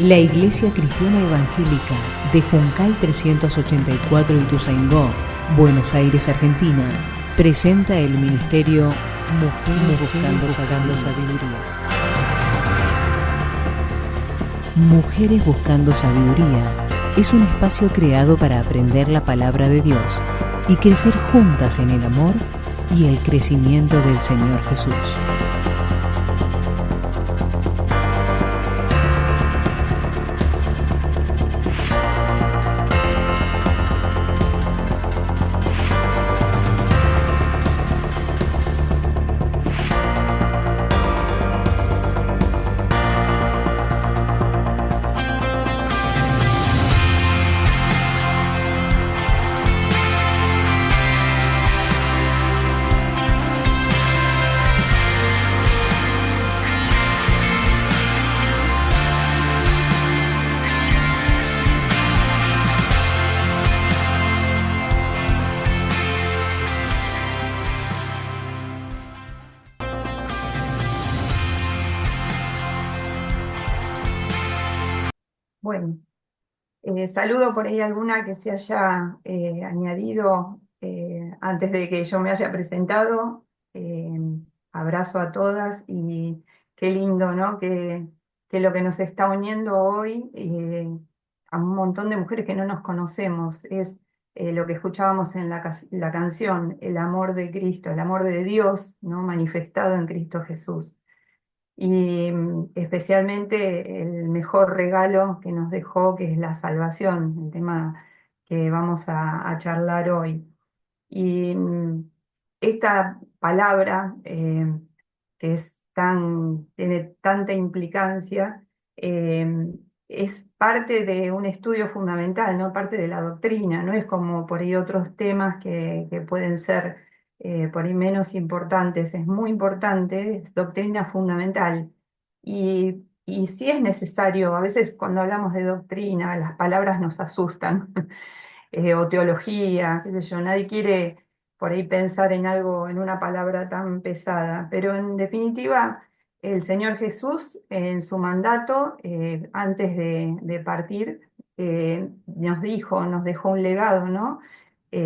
La Iglesia Cristiana Evangélica de Juncal 384 Ituzaingó, Buenos Aires, Argentina, presenta el ministerio Mujeres Buscando Sabiduría. Mujeres Buscando Sabiduría es un espacio creado para aprender la palabra de Dios y crecer juntas en el amor y el crecimiento del Señor Jesús. Bueno, saludo por ahí alguna que se haya añadido antes de que yo me haya presentado. Eh, Abrazo a todas y qué lindo, ¿no? Que lo que nos está uniendo hoy a un montón de mujeres que no nos conocemos es lo que escuchábamos en la canción, el amor de Cristo, el amor de Dios, ¿no? Manifestado en Cristo Jesús. Y especialmente el mejor regalo que nos dejó, que es la salvación, el tema que vamos a charlar hoy. Y esta palabra, que tiene tanta implicancia, es parte de un estudio fundamental, ¿no? Parte de la doctrina, no es como por ahí otros temas que pueden ser por ahí menos importantes, es muy importante, es doctrina fundamental. Y sí es necesario, a veces cuando hablamos de doctrina, las palabras nos asustan, o teología, qué sé yo, nadie quiere por ahí pensar en algo, en una palabra tan pesada, pero en definitiva, el Señor Jesús en su mandato, antes de partir, nos dejó un legado, ¿no?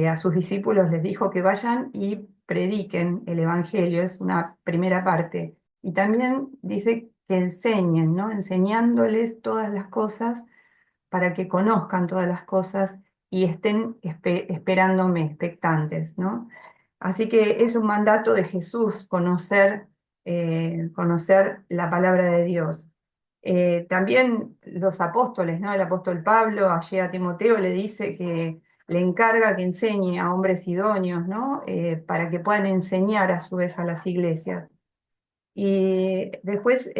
A sus discípulos les dijo que vayan y prediquen el Evangelio, es una primera parte. Y también dice que enseñen, ¿no? Enseñándoles todas las cosas para que conozcan todas las cosas y estén esperándome, expectantes, ¿no? Así que es un mandato de Jesús conocer la palabra de Dios. También los apóstoles, ¿no? El apóstol Pablo, allí a Timoteo, le dice que le encarga que enseñe a hombres idóneos, ¿no? Para que puedan enseñar a su vez a las iglesias. Y después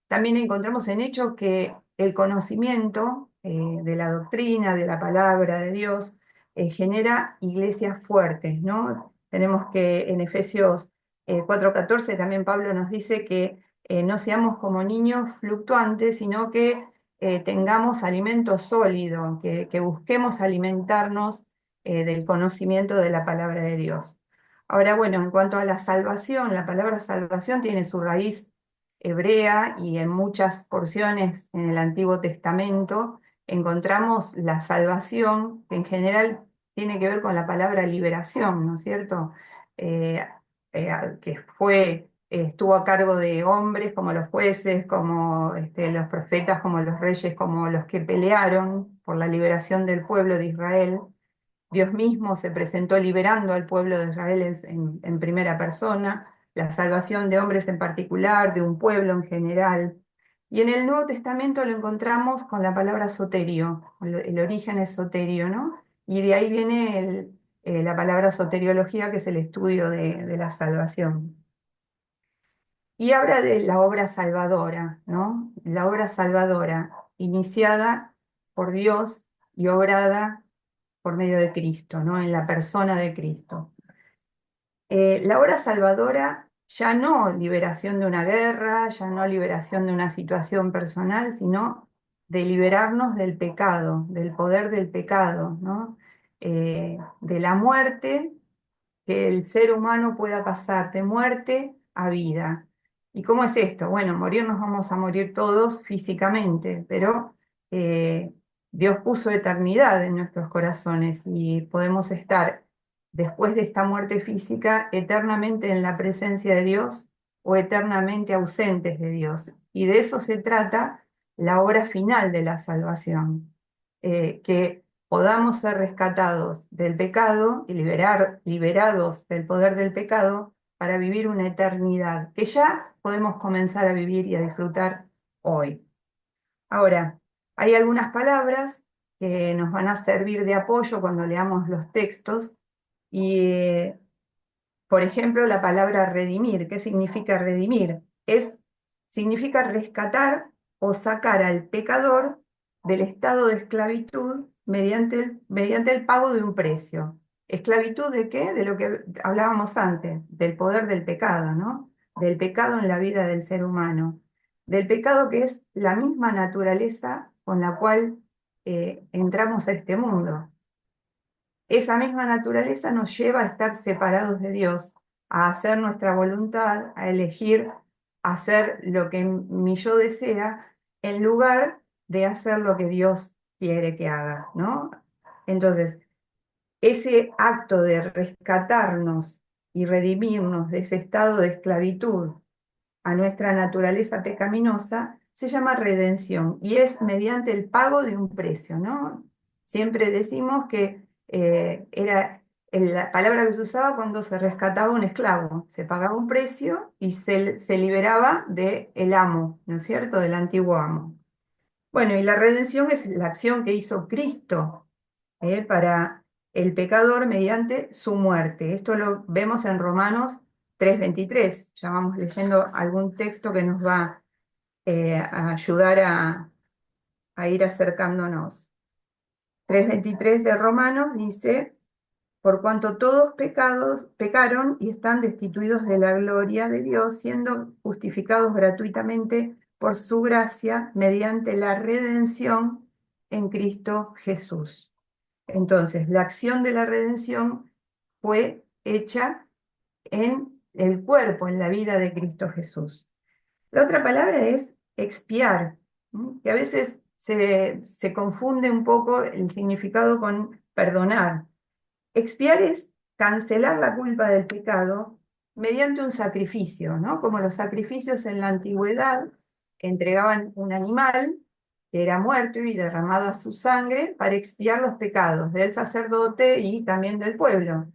también encontramos en Hechos que el conocimiento de la doctrina, de la palabra de Dios, genera iglesias fuertes, ¿no? Tenemos que en Efesios 4:14 también Pablo nos dice que no seamos como niños fluctuantes, sino que tengamos alimento sólido, que busquemos alimentarnos del conocimiento de la palabra de Dios. Ahora, bueno, en cuanto a la salvación, la palabra salvación tiene su raíz hebrea y en muchas porciones en el Antiguo Testamento encontramos la salvación, que en general tiene que ver con la palabra liberación, ¿no es cierto? Eh, que estuvo a cargo de hombres como los jueces, como los profetas, como los reyes, como los que pelearon por la liberación del pueblo de Israel. Dios mismo se presentó liberando al pueblo de Israel en primera persona, la salvación de hombres en particular, de un pueblo en general. Y en el Nuevo Testamento lo encontramos con la palabra soterio, el origen es soterio, ¿no? Y de ahí viene la palabra soteriología, que es el estudio de la salvación. Y habla de la obra salvadora, ¿no? La obra salvadora iniciada por Dios y obrada por medio de Cristo, ¿no? En la persona de Cristo. La obra salvadora, ya no liberación de una guerra, ya no liberación de una situación personal, sino de liberarnos del pecado, del poder del pecado, ¿no? De la muerte, que el ser humano pueda pasar de muerte a vida. ¿Y cómo es esto? Bueno, morir nos vamos a morir todos físicamente, pero eh, Dios puso eternidad en nuestros corazones y podemos estar después de esta muerte física eternamente en la presencia de Dios o eternamente ausentes de Dios. Y de eso se trata la obra final de la salvación, que podamos ser rescatados del pecado y liberados del poder del pecado para vivir una eternidad que ya podemos comenzar a vivir y a disfrutar hoy. Ahora, hay algunas palabras que nos van a servir de apoyo cuando leamos los textos y, por ejemplo, la palabra redimir. ¿Qué significa redimir? Significa rescatar o sacar al pecador del estado de esclavitud mediante el pago de un precio. ¿Esclavitud de qué? De lo que hablábamos antes, del poder del pecado, ¿no? Del pecado en la vida del ser humano. Del pecado que es la misma naturaleza con la cual entramos a este mundo. Esa misma naturaleza nos lleva a estar separados de Dios, a hacer nuestra voluntad, a elegir hacer lo que mi yo desea, en lugar de hacer lo que Dios quiere que haga, ¿no? Entonces, ese acto de rescatarnos y redimirnos de ese estado de esclavitud a nuestra naturaleza pecaminosa se llama redención y es mediante el pago de un precio, ¿no? Siempre decimos que era la palabra que se usaba cuando se rescataba un esclavo, se pagaba un precio y se liberaba del amo, ¿no es cierto?, del antiguo amo. Bueno, y la redención es la acción que hizo Cristo para el pecador mediante su muerte. Esto lo vemos en Romanos 3:23. Ya vamos leyendo algún texto que nos va a ayudar a ir acercándonos. 3:23 de Romanos dice, por cuanto todos pecaron y están destituidos de la gloria de Dios, siendo justificados gratuitamente por su gracia mediante la redención en Cristo Jesús. Entonces, la acción de la redención fue hecha en el cuerpo, en la vida de Cristo Jesús. La otra palabra es expiar, que a veces se confunde un poco el significado con perdonar. Expiar es cancelar la culpa del pecado mediante un sacrificio, ¿no? Como los sacrificios en la antigüedad entregaban un animal que era muerto y derramado a su sangre para expiar los pecados del sacerdote y también del pueblo.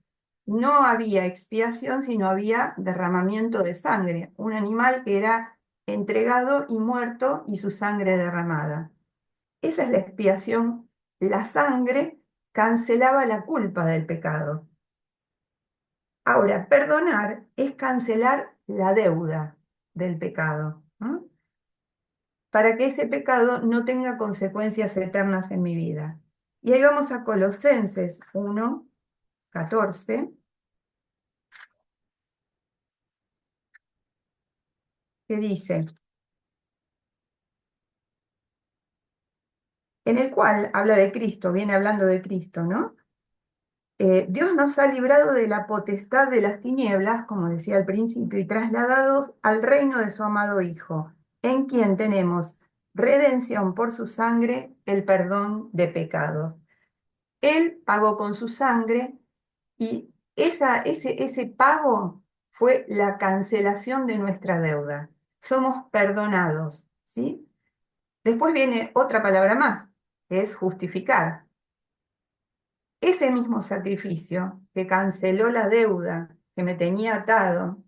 No había expiación, sino había derramamiento de sangre, un animal que era entregado y muerto y su sangre derramada. Esa es la expiación. La sangre cancelaba la culpa del pecado. Ahora, perdonar es cancelar la deuda del pecado, ¿no? Para que ese pecado no tenga consecuencias eternas en mi vida. Y ahí vamos a Colosenses 1:14, que dice, en el cual habla de Cristo, viene hablando de Cristo, ¿no? Dios nos ha librado de la potestad de las tinieblas, como decía al principio, y trasladados al reino de su amado Hijo, en quien tenemos redención por su sangre, el perdón de pecados. Él pagó con su sangre y ese pago fue la cancelación de nuestra deuda. Somos perdonados, ¿sí? Después viene otra palabra más, que es justificar. Ese mismo sacrificio que canceló la deuda, que me tenía atado,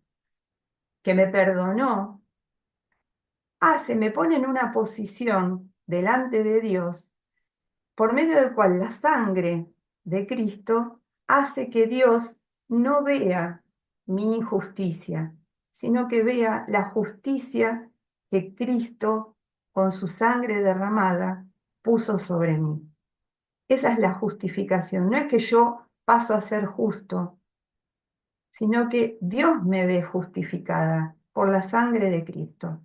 que me perdonó, me pone en una posición delante de Dios, por medio del cual la sangre de Cristo hace que Dios no vea mi injusticia, sino que vea la justicia que Cristo, con su sangre derramada, puso sobre mí. Esa es la justificación. No es que yo paso a ser justo, sino que Dios me ve justificada por la sangre de Cristo.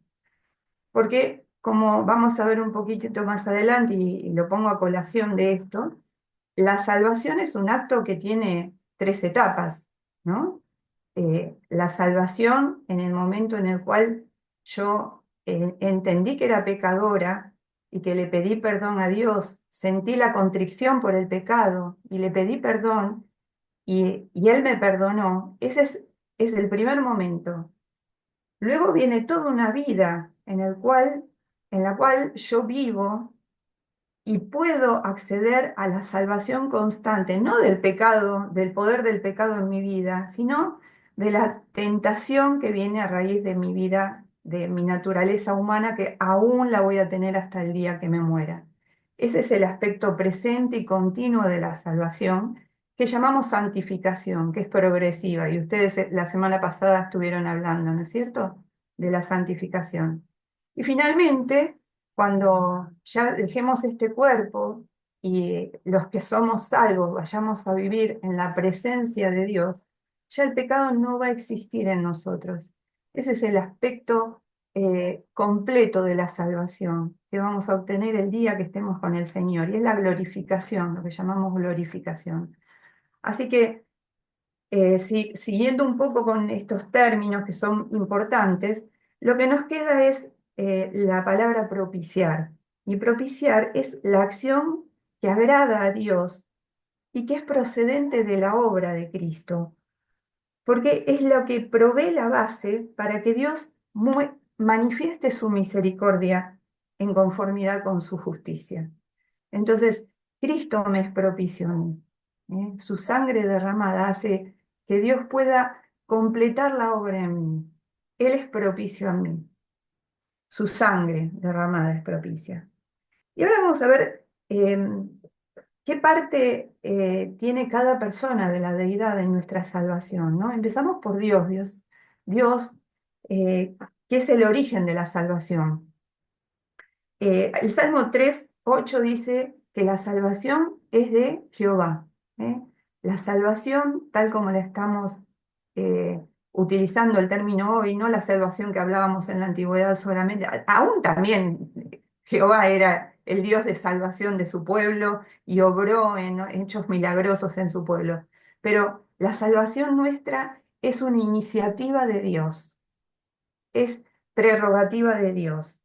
Porque, como vamos a ver un poquitito más adelante, y lo pongo a colación de esto, la salvación es un acto que tiene 3 etapas, ¿no? La salvación en el momento en el cual yo entendí que era pecadora y que le pedí perdón a Dios, sentí la contrición por el pecado y le pedí perdón y Él me perdonó, es el primer momento. Luego viene toda una vida en la cual yo vivo y puedo acceder a la salvación constante, no del pecado, del poder del pecado en mi vida, sino de la tentación que viene a raíz de mi vida, de mi naturaleza humana, que aún la voy a tener hasta el día que me muera. Ese es el aspecto presente y continuo de la salvación, que llamamos santificación, que es progresiva, y ustedes la semana pasada estuvieron hablando, ¿no es cierto?, de la santificación. Y finalmente, cuando ya dejemos este cuerpo y los que somos salvos vayamos a vivir en la presencia de Dios, ya el pecado no va a existir en nosotros. Ese es el aspecto completo de la salvación que vamos a obtener el día que estemos con el Señor, y es la glorificación, lo que llamamos glorificación. Así que, siguiendo un poco con estos términos que son importantes, lo que nos queda es la palabra propiciar. Y propiciar es la acción que agrada a Dios y que es procedente de la obra de Cristo, porque es lo que provee la base para que Dios manifieste su misericordia en conformidad con su justicia. Entonces, Cristo me es propicio a mí. Su sangre derramada hace que Dios pueda completar la obra en mí. Él es propicio a mí. Su sangre derramada es propicia. Y ahora vamos a ver qué parte tiene cada persona de la deidad en nuestra salvación, ¿no? Empezamos por Dios, Dios, que es el origen de la salvación. El Salmo 3:8 dice que la salvación es de Jehová. ¿eh? La salvación, tal como la estamos utilizando el término hoy, no la salvación que hablábamos en la antigüedad solamente, aún también Jehová era el Dios de salvación de su pueblo y obró en hechos milagrosos en su pueblo. Pero la salvación nuestra es una iniciativa de Dios, es prerrogativa de Dios.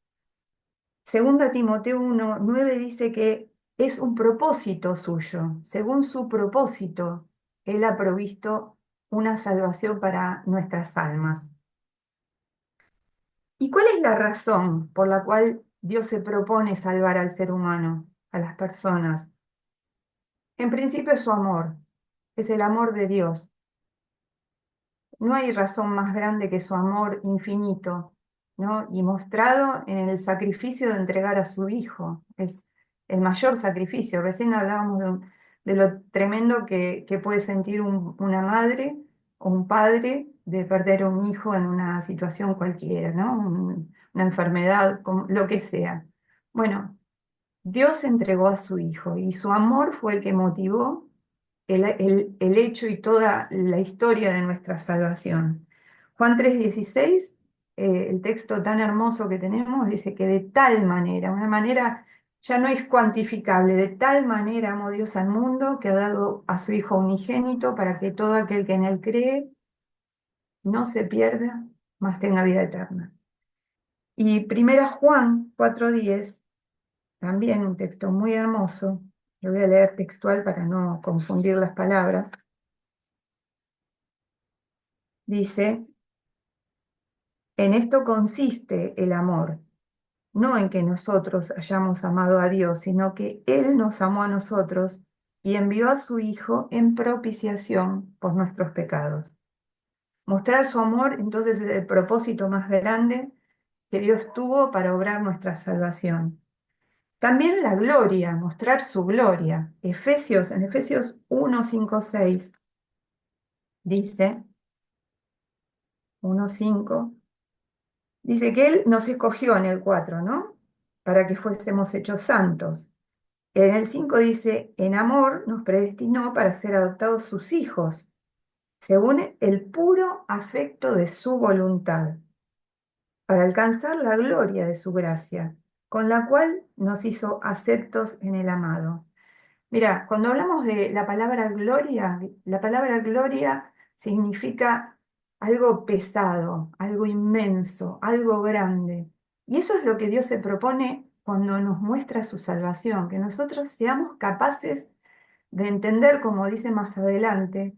Segunda Timoteo 1:9 dice que es un propósito suyo. Según su propósito, Él ha provisto una salvación para nuestras almas. ¿Y cuál es la razón por la cual Dios se propone salvar al ser humano, a las personas? En principio es su amor, es el amor de Dios. No hay razón más grande que su amor infinito, ¿no? Y mostrado en el sacrificio de entregar a su hijo. Es el mayor sacrificio. Recién hablábamos de lo tremendo que puede sentir una madre o un padre de perder un hijo en una situación cualquiera, ¿no? Una enfermedad, lo que sea. Bueno, Dios entregó a su hijo y su amor fue el que motivó el hecho y toda la historia de nuestra salvación. Juan 3:16, el texto tan hermoso que tenemos, dice que de tal manera, una manera ya no es cuantificable, de tal manera amó Dios al mundo que ha dado a su Hijo unigénito para que todo aquel que en él cree no se pierda, mas tenga vida eterna. Y primera Juan 4:10, también un texto muy hermoso, lo voy a leer textual para no confundir las palabras. Dice: en esto consiste el amor, no en que nosotros hayamos amado a Dios, sino que Él nos amó a nosotros y envió a su Hijo en propiciación por nuestros pecados. Mostrar su amor, entonces, es el propósito más grande que Dios tuvo para obrar nuestra salvación. También la gloria, mostrar su gloria. En Efesios 1:5-6 dice, 1:5, dice que Él nos escogió en el 4, ¿no? Para que fuésemos hechos santos. En el 5 dice, en amor nos predestinó para ser adoptados sus hijos, según el puro afecto de su voluntad, para alcanzar la gloria de su gracia, con la cual nos hizo aceptos en el amado. Mira, cuando hablamos de la palabra gloria significa algo pesado, algo inmenso, algo grande. Y eso es lo que Dios se propone cuando nos muestra su salvación, que nosotros seamos capaces de entender, como dice más adelante,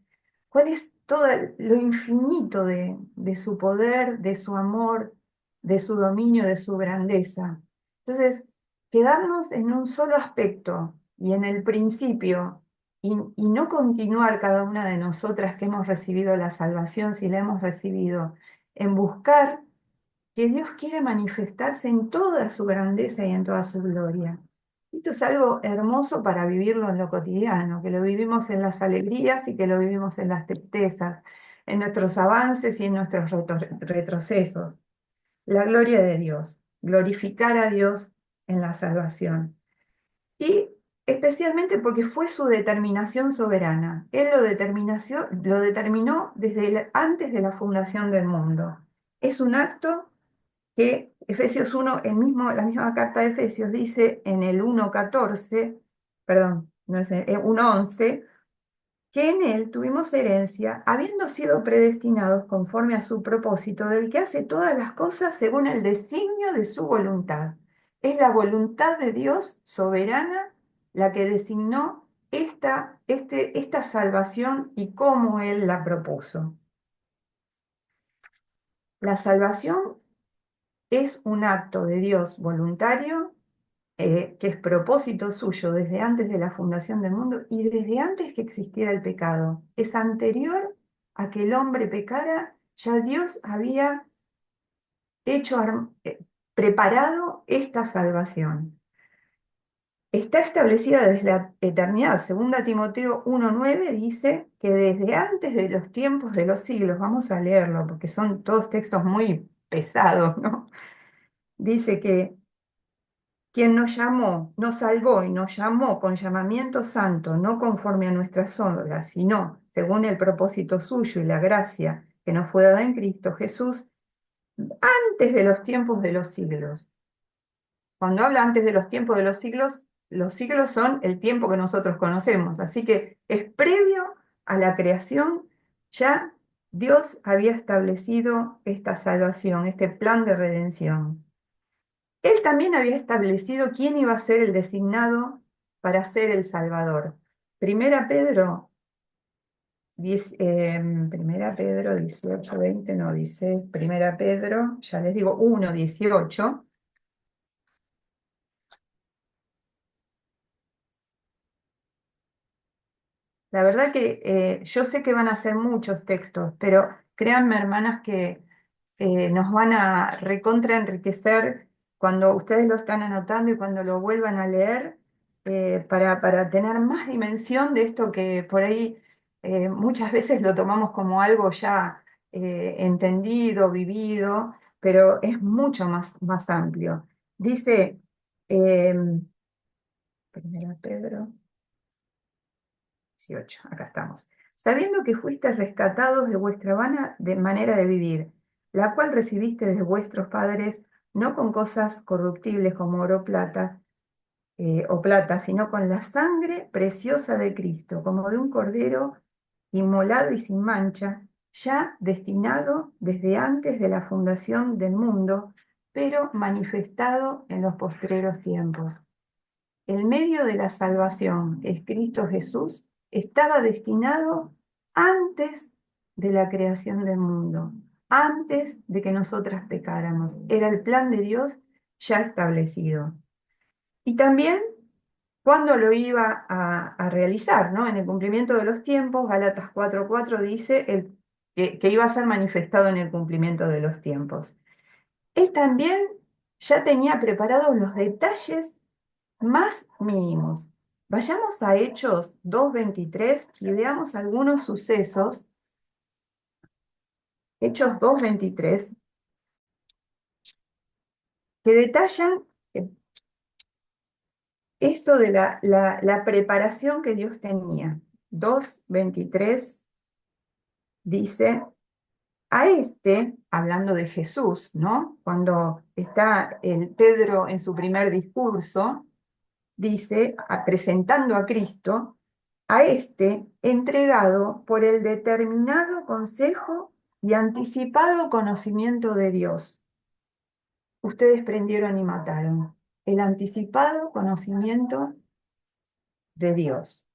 cuál es todo lo infinito de su poder, de su amor, de su dominio, de su grandeza. Entonces, quedarnos en un solo aspecto y en el principio, y no continuar cada una de nosotras que hemos recibido la salvación, si la hemos recibido, en buscar que Dios quiere manifestarse en toda su grandeza y en toda su gloria. Esto es algo hermoso para vivirlo en lo cotidiano, que lo vivimos en las alegrías y que lo vivimos en las tristezas, en nuestros avances y en nuestros retrocesos. La gloria de Dios, glorificar a Dios en la salvación. Y especialmente porque fue su determinación soberana. Él lo determinó desde antes de la fundación del mundo. Es un acto que Efesios 1, la misma carta de Efesios dice en el 1:14, perdón, no es 1:11, que en él tuvimos herencia, habiendo sido predestinados conforme a su propósito, del que hace todas las cosas según el designio de su voluntad. Es la voluntad de Dios soberana la que designó esta salvación y cómo Él la propuso. La salvación es un acto de Dios voluntario, que es propósito suyo desde antes de la fundación del mundo y desde antes que existiera el pecado. Es anterior a que el hombre pecara, ya Dios había preparado esta salvación. Está establecida desde la eternidad. Segunda Timoteo 1:9 dice que desde antes de los tiempos de los siglos, vamos a leerlo porque son todos textos muy pesados, ¿no? Dice que quien nos llamó, nos salvó y nos llamó con llamamiento santo, no conforme a nuestras obras, sino según el propósito suyo y la gracia que nos fue dada en Cristo Jesús, antes de los tiempos de los siglos. Cuando habla antes de los siglos son el tiempo que nosotros conocemos, así que es previo a la creación, ya Dios había establecido esta salvación, este plan de redención. Él también había establecido quién iba a ser el designado para ser el Salvador. Primera Pedro, Primera Pedro 18:20, no dice, Primera Pedro, ya les digo, 1:18. La verdad que yo sé que van a ser muchos textos, pero créanme, hermanas, que nos van a recontra enriquecer cuando ustedes lo están anotando y cuando lo vuelvan a leer, para tener más dimensión de esto que por ahí muchas veces lo tomamos como algo ya entendido, vivido, pero es mucho más amplio. Dice, eh, Primera Pedro 18, acá estamos. Sabiendo que fuisteis rescatados de vuestra vana manera de vivir, la cual recibiste de vuestros padres, no con cosas corruptibles como oro o plata, sino con la sangre preciosa de Cristo, como de un cordero inmolado y sin mancha, ya destinado desde antes de la fundación del mundo, pero manifestado en los postreros tiempos. El medio de la salvación, que es Cristo Jesús, estaba destinado antes de la creación del mundo, antes de que nosotras pecáramos. Era el plan de Dios ya establecido. Y también cuándo lo iba a realizar, ¿no? En el cumplimiento de los tiempos, Gálatas 4:4 dice que iba a ser manifestado en el cumplimiento de los tiempos. Él también ya tenía preparados los detalles más mínimos. Vayamos a Hechos 2:23 y veamos algunos sucesos. Hechos 2:23, que detallan esto de la preparación que Dios tenía. 2:23 dice, a este, hablando de Jesús, ¿no? Cuando está el Pedro en su primer discurso, dice, presentando a Cristo, a este entregado por el determinado consejo y anticipado conocimiento de Dios. Ustedes prendieron y mataron. El anticipado conocimiento de Dios.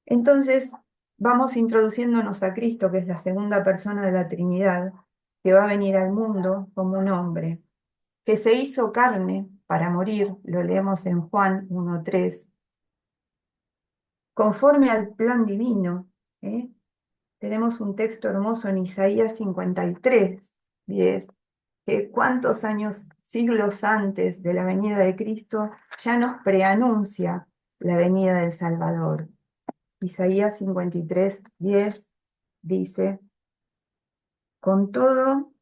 Entonces, vamos introduciéndonos a Cristo, que es la segunda persona de la Trinidad, que va a venir al mundo como un hombre, que se hizo carne para morir, lo leemos en Juan 1:3, conforme al plan divino. Tenemos un texto hermoso en Isaías 53:10, que cuántos años, siglos antes de la venida de Cristo, ya nos preanuncia la venida del Salvador. Isaías 53:10 dice, con todo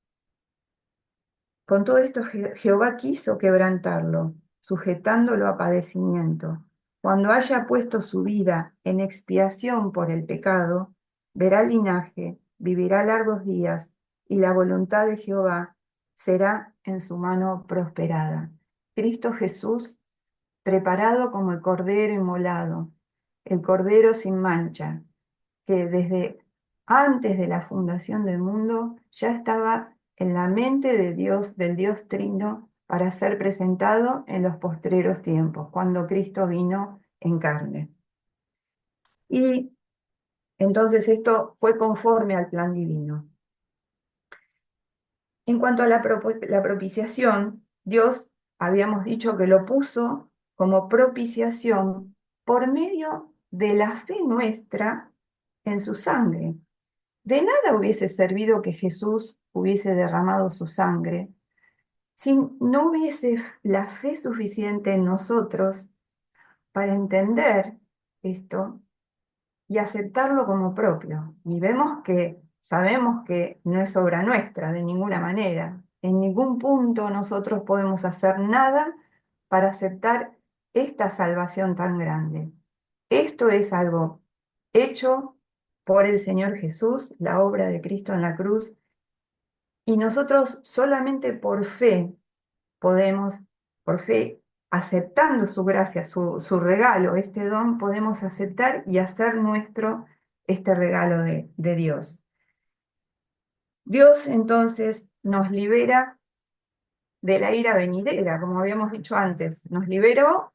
esto Jehová quiso quebrantarlo, sujetándolo a padecimiento. Cuando haya puesto su vida en expiación por el pecado, verá linaje, vivirá largos días, y la voluntad de Jehová será en su mano prosperada. Cristo Jesús, preparado como el cordero inmolado, el cordero sin mancha, que desde antes de la fundación del mundo ya estaba en la mente de Dios, del Dios Trino, para ser presentado en los postreros tiempos, cuando Cristo vino en carne. Y entonces esto fue conforme al plan divino. En cuanto a la propiciación, Dios, habíamos dicho que lo puso como propiciación por medio de la fe nuestra en su sangre. De nada hubiese servido que Jesús hubiese derramado su sangre si no hubiese la fe suficiente en nosotros para entender esto y aceptarlo como propio. Y sabemos que no es obra nuestra de ninguna manera. En ningún punto nosotros podemos hacer nada para aceptar esta salvación tan grande. Esto es algo hecho por el Señor Jesús, la obra de Cristo en la cruz, y nosotros solamente por fe podemos, por fe, aceptando su gracia, su regalo, este don, podemos aceptar y hacer nuestro este regalo de Dios. Dios entonces nos libera de la ira venidera, como habíamos dicho antes, nos liberó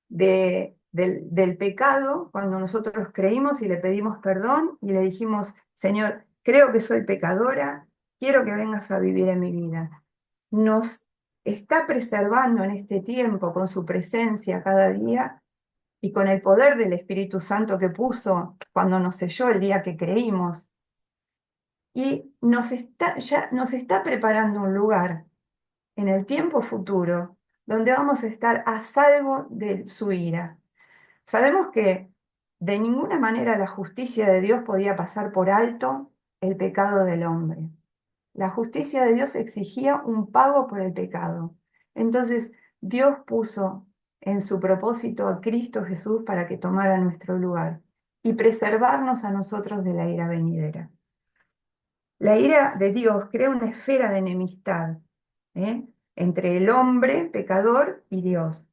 del pecado cuando nosotros creímos y le pedimos perdón y le dijimos, Señor, creo que soy pecadora, quiero que vengas a vivir en mi vida. Nos está preservando en este tiempo con su presencia cada día y con el poder del Espíritu Santo que puso cuando nos selló el día que creímos. Y ya nos está preparando un lugar en el tiempo futuro donde vamos a estar a salvo de su ira. Sabemos que de ninguna manera la justicia de Dios podía pasar por alto el pecado del hombre. La justicia de Dios exigía un pago por el pecado. Entonces, Dios puso en su propósito a Cristo Jesús para que tomara nuestro lugar y preservarnos a nosotros de la ira venidera. La ira de Dios crea una esfera de enemistad, entre el hombre pecador y Dios.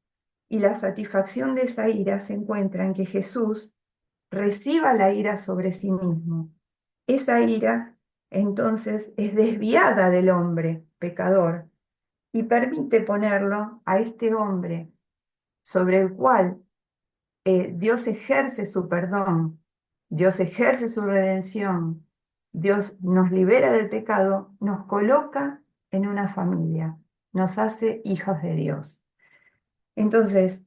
Y la satisfacción de esa ira se encuentra en que Jesús reciba la ira sobre sí mismo. Esa ira, entonces, es desviada del hombre pecador y permite ponerlo a este hombre sobre el cual Dios ejerce su perdón, Dios ejerce su redención, Dios nos libera del pecado, nos coloca en una familia, nos hace hijos de Dios. Entonces,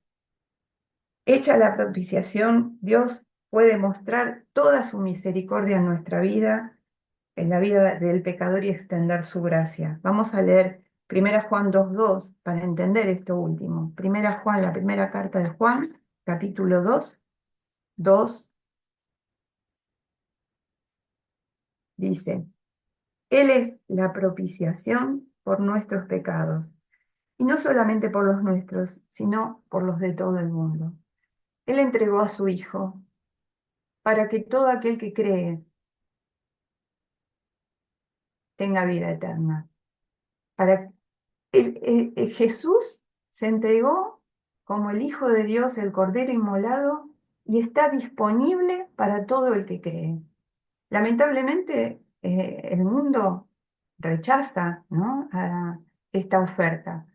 hecha la propiciación, Dios puede mostrar toda su misericordia en nuestra vida, en la vida del pecador y extender su gracia. Vamos a leer 1 Juan 2:2 para entender esto último. 1 Juan, la primera carta de Juan, capítulo 2:2, dice, Él es la propiciación por nuestros pecados, y no solamente por los nuestros, sino por los de todo el mundo. Él entregó a su Hijo para que todo aquel que cree tenga vida eterna. Jesús se entregó como el Hijo de Dios, el Cordero inmolado, y está disponible para todo el que cree. Lamentablemente, el mundo rechaza, ¿no?, a esta oferta,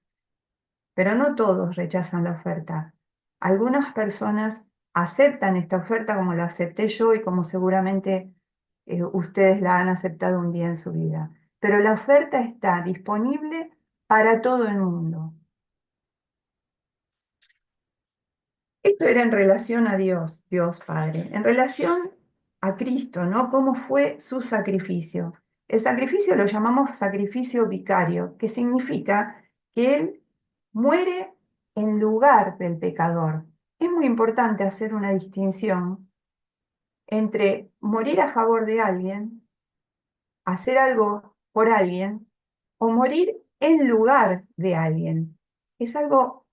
pero no todos rechazan la oferta. Algunas personas aceptan esta oferta como la acepté yo y como seguramente ustedes la han aceptado un día en su vida. Pero la oferta está disponible para todo el mundo. Esto era en relación a Dios, Dios Padre, en relación a Cristo, ¿no? ¿Cómo fue su sacrificio? El sacrificio lo llamamos sacrificio vicario, que significa que Él muere en lugar del pecador. Es muy importante hacer una distinción entre morir a favor de alguien, hacer algo por alguien, o morir en lugar de alguien. Es algo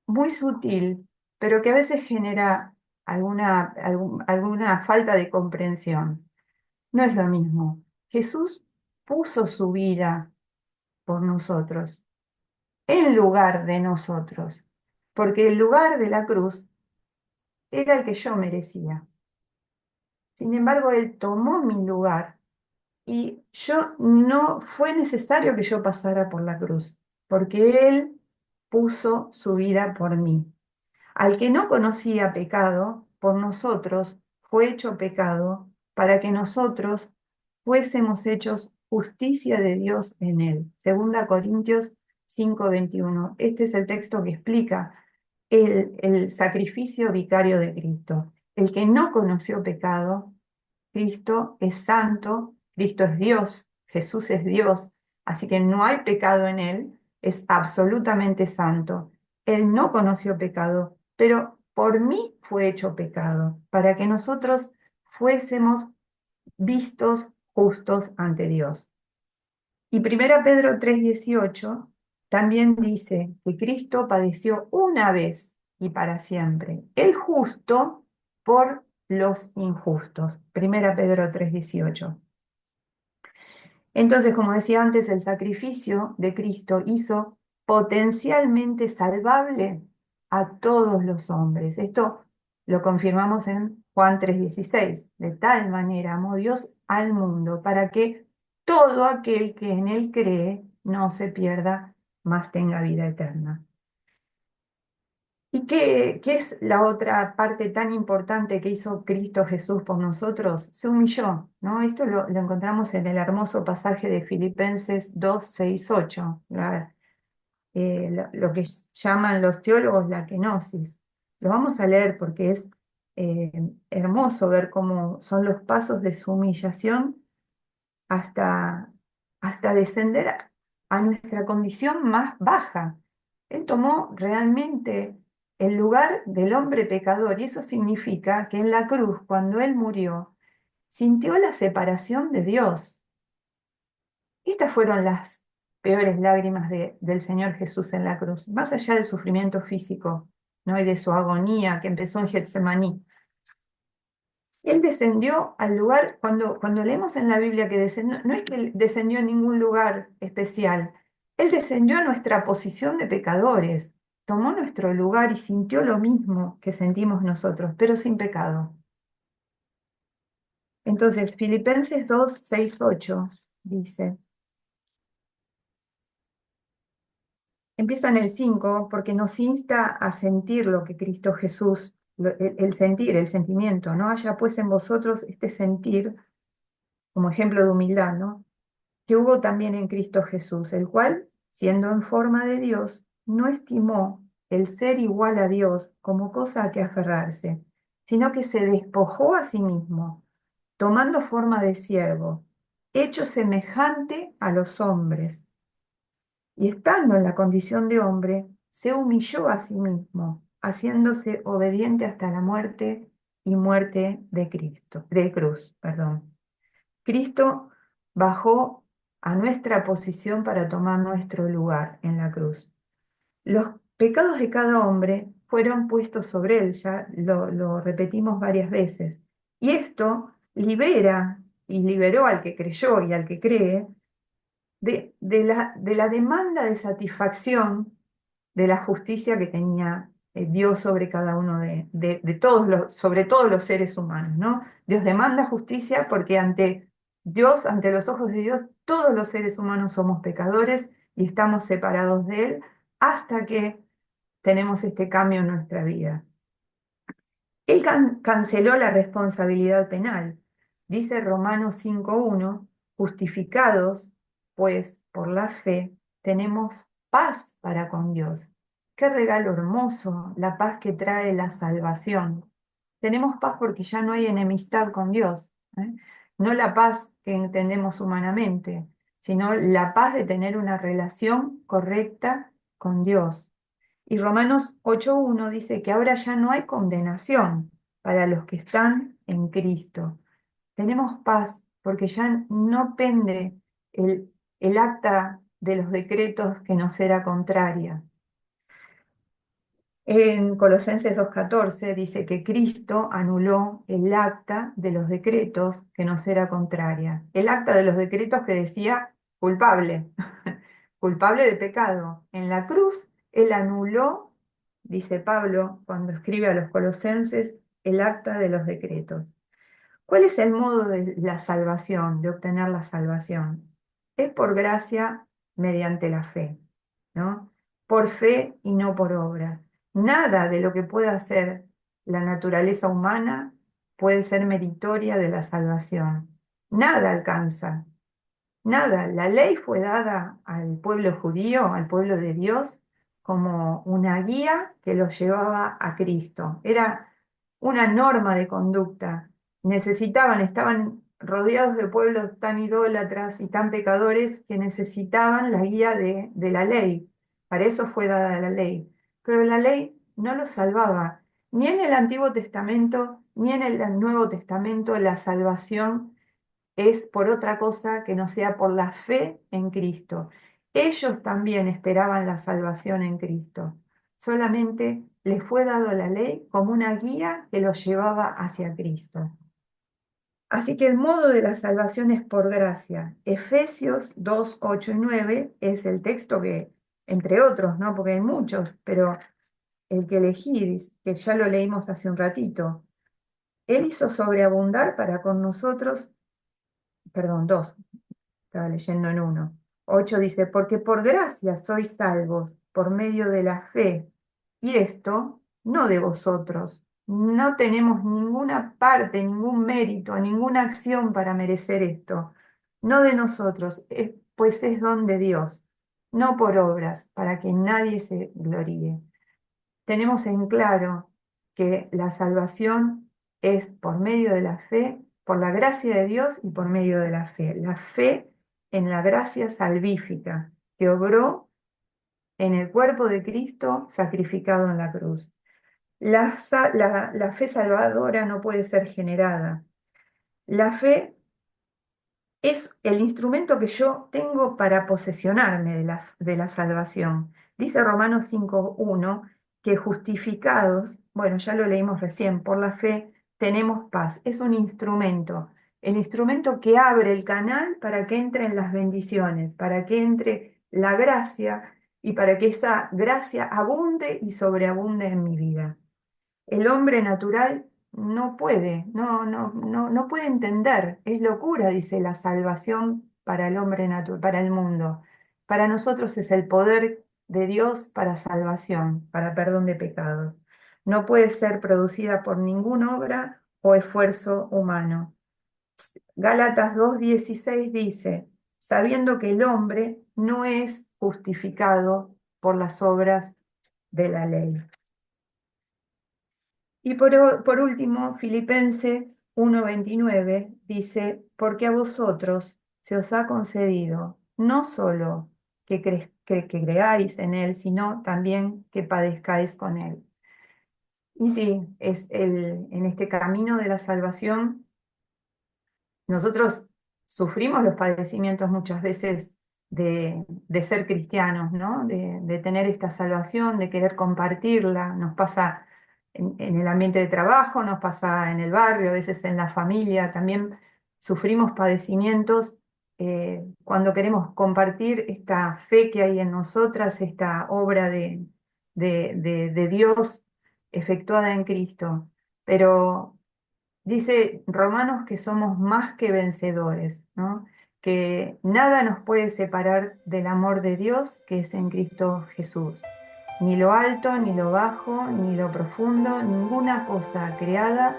muy sutil, pero que a veces genera alguna falta de comprensión. No es lo mismo. Jesús puso su vida por nosotros, en lugar de nosotros, porque el lugar de la cruz era el que yo merecía. Sin embargo, Él tomó mi lugar y yo no fue necesario que yo pasara por la cruz, porque Él puso su vida por mí. Al que no conocía pecado, por nosotros fue hecho pecado, para que nosotros fuésemos hechos justicia de Dios en él. Segunda Corintios 5:21. Este es el texto que explica el sacrificio vicario de Cristo. El que no conoció pecado, Cristo es santo, Cristo es Dios, Jesús es Dios, así que no hay pecado en él, es absolutamente santo. Él no conoció pecado, pero por mí fue hecho pecado, para que nosotros fuésemos vistos justos ante Dios. Y 1 Pedro 3:18 también dice que Cristo padeció una vez y para siempre, el justo por los injustos. 1 Pedro 3:18. Entonces, como decía antes, el sacrificio de Cristo hizo potencialmente salvable a todos los hombres. Esto lo confirmamos en Juan 3:16. De tal manera amó Dios al mundo para que todo aquel que en él cree no se pierda, mas tenga vida eterna. ¿Y qué es la otra parte tan importante que hizo Cristo Jesús por nosotros? Se humilló, ¿no? Esto lo encontramos en el hermoso pasaje de Filipenses 2, 6, 8, lo que llaman los teólogos la kenosis. Lo vamos a leer porque es hermoso ver cómo son los pasos de su humillación hasta, hasta descender a nuestra condición más baja. Él tomó realmente el lugar del hombre pecador y eso significa que en la cruz, cuando Él murió, sintió la separación de Dios. Estas fueron las peores lágrimas del Señor Jesús en la cruz, más allá del sufrimiento físico, ¿no?, y de su agonía que empezó en Getsemaní. Él descendió al lugar, cuando leemos en la Biblia que descendió, no es que él descendió en ningún lugar especial, Él descendió a nuestra posición de pecadores, tomó nuestro lugar y sintió lo mismo que sentimos nosotros, pero sin pecado. Entonces, Filipenses 2, 6, 8 dice, empieza en el 5 porque nos insta a sentir lo que Cristo Jesús, el sentir, el sentimiento, ¿no? Haya pues en vosotros este sentir como ejemplo de humildad, ¿no?, que hubo también en Cristo Jesús, el cual, siendo en forma de Dios, no estimó el ser igual a Dios como cosa a que aferrarse, sino que se despojó a sí mismo, tomando forma de siervo, hecho semejante a los hombres, y estando en la condición de hombre, se humilló a sí mismo, haciéndose obediente hasta la muerte y muerte de Cristo, de cruz, perdón. Cristo bajó a nuestra posición para tomar nuestro lugar en la cruz. Los pecados de cada hombre fueron puestos sobre él, ya lo repetimos varias veces. Y esto libera y liberó al que creyó y al que cree de la demanda de satisfacción de la justicia que tenía Dios sobre cada uno sobre todos los seres humanos, ¿no? Dios demanda justicia porque ante Dios, ante los ojos de Dios, todos los seres humanos somos pecadores y estamos separados de Él hasta que tenemos este cambio en nuestra vida. Él canceló la responsabilidad penal. Dice Romanos 5:1, justificados, pues por la fe tenemos paz para con Dios. Qué regalo hermoso, la paz que trae la salvación. Tenemos paz porque ya no hay enemistad con Dios, ¿eh? No la paz que entendemos humanamente, sino la paz de tener una relación correcta con Dios. Y Romanos 8:1 dice que ahora ya no hay condenación para los que están en Cristo. Tenemos paz porque ya no pende el acta de los decretos que nos era contraria. En Colosenses 2:14 dice que Cristo anuló el acta de los decretos que nos era contraria. El acta de los decretos que decía culpable, culpable de pecado. En la cruz, Él anuló, dice Pablo cuando escribe a los Colosenses, el acta de los decretos. ¿Cuál es el modo de la salvación, de obtener la salvación? Es por gracia mediante la fe, ¿no? Por fe y no por obra. Nada de lo que pueda hacer la naturaleza humana puede ser meritoria de la salvación. Nada alcanza, nada. La ley fue dada al pueblo judío, al pueblo de Dios, como una guía que los llevaba a Cristo. Era una norma de conducta. Estaban rodeados de pueblos tan idólatras y tan pecadores que necesitaban la guía de la ley. Para eso fue dada la ley. Pero la ley no los salvaba. Ni en el Antiguo Testamento, ni en el Nuevo Testamento la salvación es por otra cosa que no sea por la fe en Cristo. Ellos también esperaban la salvación en Cristo. Solamente les fue dado la ley como una guía que los llevaba hacia Cristo. Así que el modo de la salvación es por gracia. Efesios 2:8 y 9 es el texto que, entre otros, ¿no? Porque hay muchos, pero el que elegí, que ya lo leímos hace un ratito, Él hizo sobreabundar para con nosotros, perdón, dos, estaba leyendo en 1:8 dice, porque por gracia sois salvos por medio de la fe, y esto no de vosotros. No tenemos ninguna parte, ningún mérito, ninguna acción para merecer esto. No de nosotros, pues es don de Dios, no por obras, para que nadie se gloríe. Tenemos en claro que la salvación es por medio de la fe, por la gracia de Dios y por medio de la fe. La fe en la gracia salvífica que obró en el cuerpo de Cristo sacrificado en la cruz. La fe salvadora no puede ser generada. La fe es el instrumento que yo tengo para posesionarme de la salvación. Dice Romanos 5:1 que justificados, bueno, ya lo leímos recién, por la fe tenemos paz. Es un instrumento, el instrumento que abre el canal para que entren las bendiciones, para que entre la gracia y para que esa gracia abunde y sobreabunde en mi vida. El hombre natural no puede, no puede entender. Es locura, dice la salvación para el hombre natural, para el mundo. Para nosotros es el poder de Dios para salvación, para perdón de pecados. No puede ser producida por ninguna obra o esfuerzo humano. Gálatas 2:16 dice, sabiendo que el hombre no es justificado por las obras de la ley. Y por último, Filipenses 1:29 dice, porque a vosotros se os ha concedido no solo que creáis en Él, sino también que padezcáis con Él. Y sí, en este camino de la salvación, nosotros sufrimos los padecimientos muchas veces de ser cristianos, ¿no? De tener esta salvación, de querer compartirla. Nos pasa en el ambiente de trabajo, nos pasa en el barrio, a veces en la familia. También sufrimos padecimientos cuando queremos compartir esta fe que hay en nosotras, esta obra de Dios efectuada en Cristo. Pero Dice Romanos que somos más que vencedores, ¿no? Que nada nos puede separar del amor de Dios que es en Cristo Jesús. Ni lo alto, ni lo bajo, ni lo profundo, ninguna cosa creada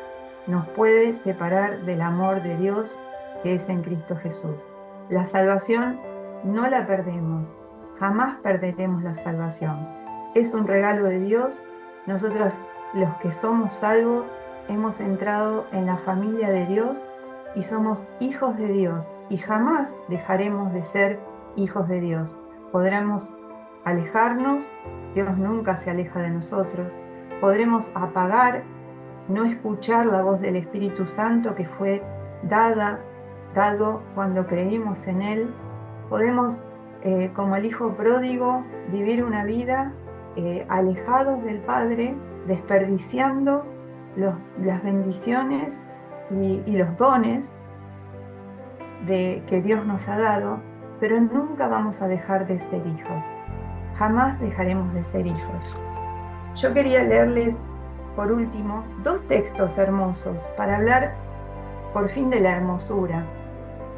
nos puede separar del amor de Dios que es en Cristo Jesús. La salvación no la perdemos, jamás perderemos la salvación. Es un regalo de Dios. Nosotros, los que somos salvos, hemos entrado en la familia de Dios y somos hijos de Dios y jamás dejaremos de ser hijos de Dios. Podremos alejarnos, Dios nunca se aleja de nosotros. Podremos apagar, no escuchar la voz del Espíritu Santo que fue dado cuando creímos en Él. Podemos, como el Hijo pródigo, vivir una vida alejados del Padre, desperdiciando las bendiciones y los dones que Dios nos ha dado, pero nunca vamos a dejar de ser hijos. Jamás dejaremos de ser hijos. Yo quería leerles, por último, 2 textos hermosos para hablar por fin de la hermosura.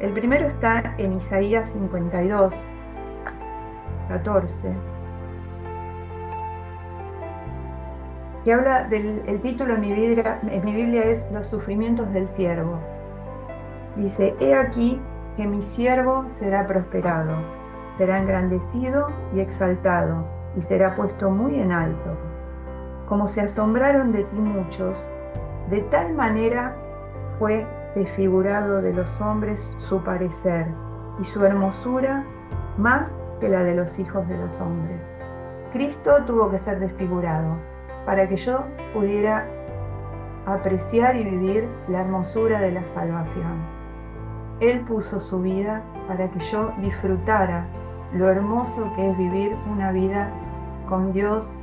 El primero está en Isaías 52, 14. Que habla el título en mi Biblia es Los sufrimientos del siervo. Dice, he aquí que mi siervo será prosperado, será engrandecido y exaltado, y será puesto muy en alto. Como se asombraron de ti muchos, de tal manera fue desfigurado de los hombres su parecer, y su hermosura más que la de los hijos de los hombres. Cristo tuvo que ser desfigurado para que yo pudiera apreciar y vivir la hermosura de la salvación. Él puso su vida para que yo disfrutara lo hermoso que es vivir una vida con Dios,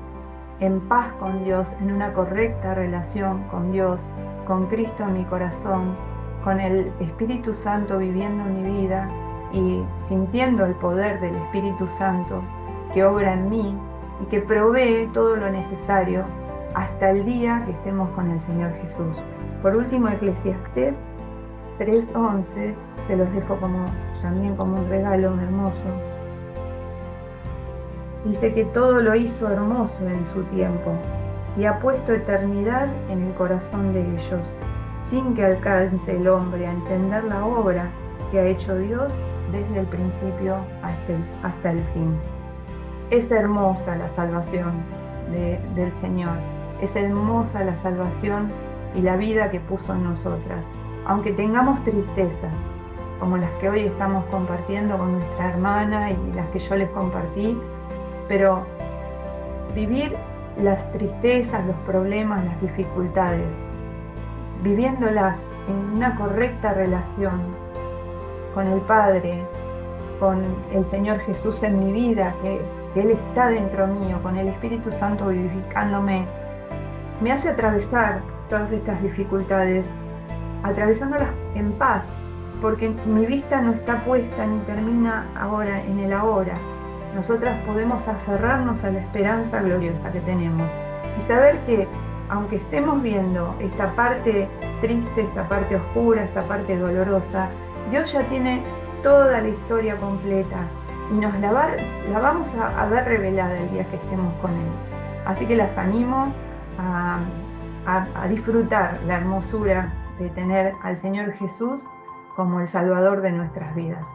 en paz con Dios, en una correcta relación con Dios, con Cristo en mi corazón, con el Espíritu Santo viviendo en mi vida y sintiendo el poder del Espíritu Santo que obra en mí y que provee todo lo necesario hasta el día que estemos con el Señor Jesús. Por último, Eclesiastés 3:11, se los dejo también como un regalo hermoso. Dice que todo lo hizo hermoso en su tiempo y ha puesto eternidad en el corazón de ellos, sin que alcance el hombre a entender la obra que ha hecho Dios desde el principio hasta el fin. Es hermosa la salvación del Señor, es hermosa la salvación y la vida que puso en nosotras. Aunque tengamos tristezas, como las que hoy estamos compartiendo con nuestra hermana y las que yo les compartí, pero vivir las tristezas, los problemas, las dificultades, viviéndolas en una correcta relación con el Padre, con el Señor Jesús en mi vida, que Él está dentro mío, con el Espíritu Santo vivificándome, me hace atravesar todas estas dificultades, atravesándolas en paz, porque mi vista no está puesta ni termina ahora en el ahora. Nosotras podemos aferrarnos a la esperanza gloriosa que tenemos y saber que, aunque estemos viendo esta parte triste, esta parte oscura, esta parte dolorosa, Dios ya tiene toda la historia completa y nos la vamos a ver revelada el día que estemos con Él. Así que las animo a disfrutar la hermosura de tener al Señor Jesús como el Salvador de nuestras vidas.